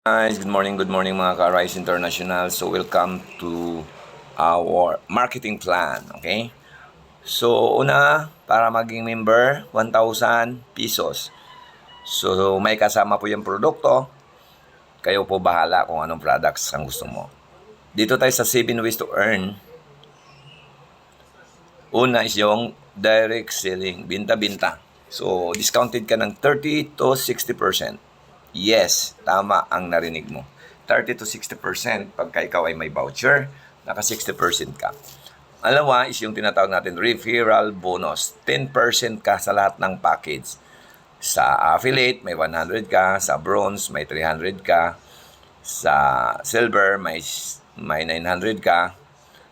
Guys, good morning mga ka-Rise International. So, welcome to our marketing plan, okay? So, una, para maging member, 1,000 pesos. So, may kasama po yung produkto. Kayo po bahala kung anong products ang gusto mo. Dito tayo sa 7 ways to earn. Una is yung direct selling, binta-binta. So, discounted ka ng 30 to 60%. Yes, tama ang narinig mo. 30 to 60% pagka ikaw ay may voucher, naka 60% ka. Alawa is yung tinatawag natin referral bonus. 10% ka sa lahat ng package. Sa affiliate, may 100 ka. Sa bronze, may 300 ka. Sa silver, may 900 ka.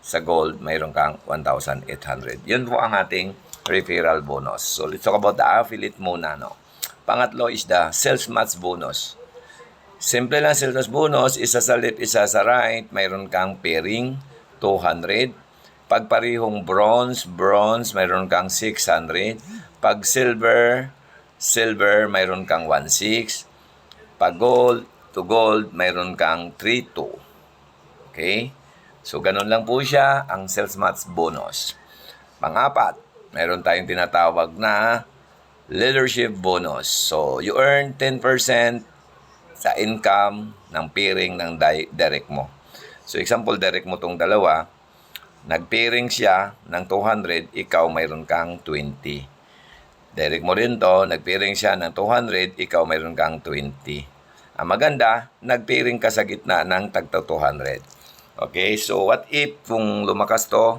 Sa gold, mayroon kang 1,800. Yun po ang ating referral bonus. So, let's talk about the affiliate muna, no? Pangatlo is the sales match bonus. Simple lang sales match bonus, isa sa left, isa sa right, mayroon kang pairing, 200. Pag parihong bronze, mayroon kang 600. Pag silver, mayroon kang 1,600. Pag gold, to gold, mayroon kang 3,200. Okay? So, ganun lang po siya ang sales match bonus. Pang-apat, mayroon tayong tinatawag na leadership bonus. So, you earn 10% sa income ng pairing ng direct mo. So, example, direct mo tong dalawa, nag-pairing siya ng 200, ikaw mayroon kang 20. Direct mo rin to, nag-pairing siya ng 200, ikaw mayroon kang 20. Ang maganda, nag-pairing ka sa gitna ng tagta 200. Okay, so what if kung lumakas to,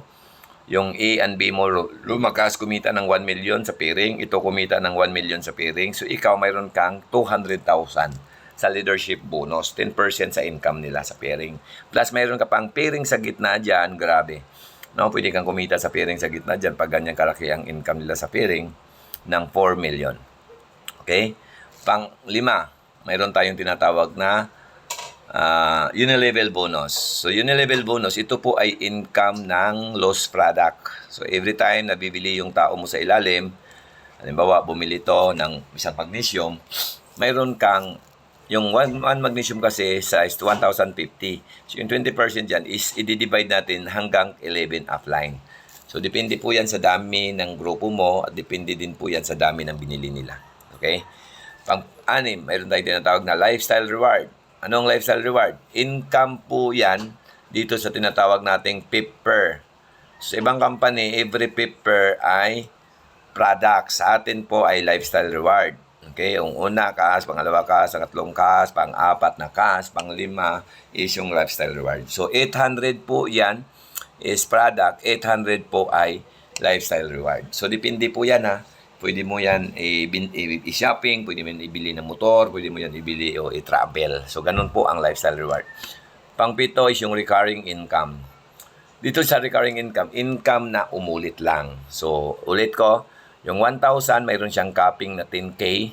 yung A and B mo lumakas, kumita ng 1 million sa pairing, ito kumita ng 1 million sa pairing, so ikaw mayroon kang 200,000 sa leadership bonus, 10% sa income nila sa pairing. Plus mayroon ka pang pairing sa gitna dyan, grabe. No, pwede kang kumita sa pairing sa gitna dyan pag ganyan kalaki ang income nila sa pairing ng 4 million. Okay? Pang-lima, mayroon tayong tinatawag na unilevel bonus. So, unilevel bonus, ito po ay income ng lost product. So, every time na bibili yung tao mo sa ilalim, halimbawa, bumili to ng isang magnesium, mayroon kang, yung 1 magnesium kasi size 1,050. So, yung 20% dyan is i-divide natin hanggang 11 upline. So, depende po yan sa dami ng grupo mo at depende din po yan sa dami ng binili nila. Okay? Pang-anim, mayroon tayong tinatawag na lifestyle reward. Anong lifestyle reward? Income po yan dito sa tinatawag nating pipper. Sa ibang company, every pipper ay product. Sa atin po ay lifestyle reward. Okay? Yung una cash, pangalawa cash, pangatlong cash, pang-apat na cash, pang-lima is yung lifestyle reward. So, 800 po yan is product, 800 po ay lifestyle reward. So, depende po yan ha. Pwede mo yan i-shopping, pwede mo yan ibili ng motor, pwede mo yan ibili o i-travel. So, ganun po ang lifestyle reward. Pang-pito is yung recurring income. Dito sa recurring income, income na umulit lang. So, ulit ko, yung 1,000, mayroon siyang capping na 10K.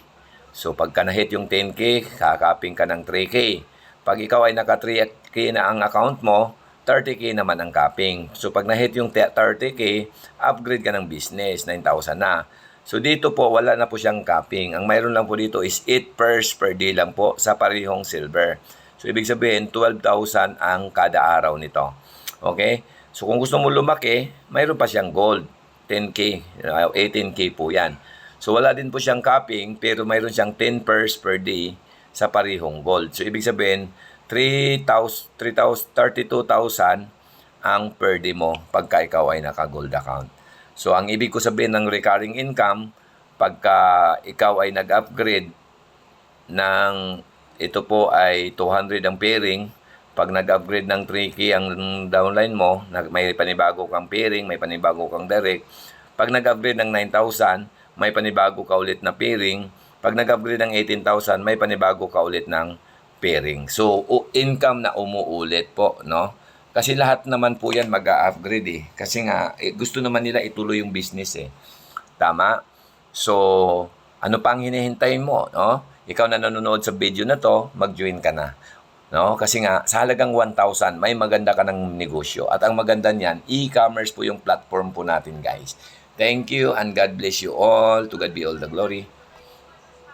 So, pagka na-hit yung 10K, kakapping ka ng 3K. Pag ikaw ay naka 3K na ang account mo, 30K naman ang capping. So, pag na-hit yung 30K, upgrade ka ng business, 9,000 na. So, dito po, wala na po siyang capping. Ang mayroon lang po dito is 8 pairs per day lang po sa parehong silver. So, ibig sabihin, 12,000 ang kada araw nito. Okay? So, kung gusto mo lumaki, mayroon pa siyang gold. 10K, 18K po yan. So, wala din po siyang capping, pero mayroon siyang 10 pairs per day sa parehong gold. So, ibig sabihin, 32,000 ang per day mo pagka ikaw ay naka-gold account. So, ang ibig ko sabihin ng recurring income, pagka ikaw ay nag-upgrade ng, ito po ay 200 ang pairing, pag nag-upgrade ng 3K ang downline mo, may panibago kang pairing, may panibago kang direct. Pag nag-upgrade ng 9,000, may panibago ka ulit na pairing. Pag nag-upgrade ng 18,000, may panibago ka ulit ng pairing. So, income na umuulit po, no? Kasi lahat naman po yan mag-upgrade eh. Kasi nga, gusto naman nila ituloy yung business eh. Tama? So, ano pang hinihintay mo, no? Ikaw na nanonood sa video na to, mag-join ka na. No? Kasi nga, sa halagang 1,000, may maganda ka ng negosyo. At ang maganda niyan, e-commerce po yung platform po natin, guys. Thank you and God bless you all. To God be all the glory.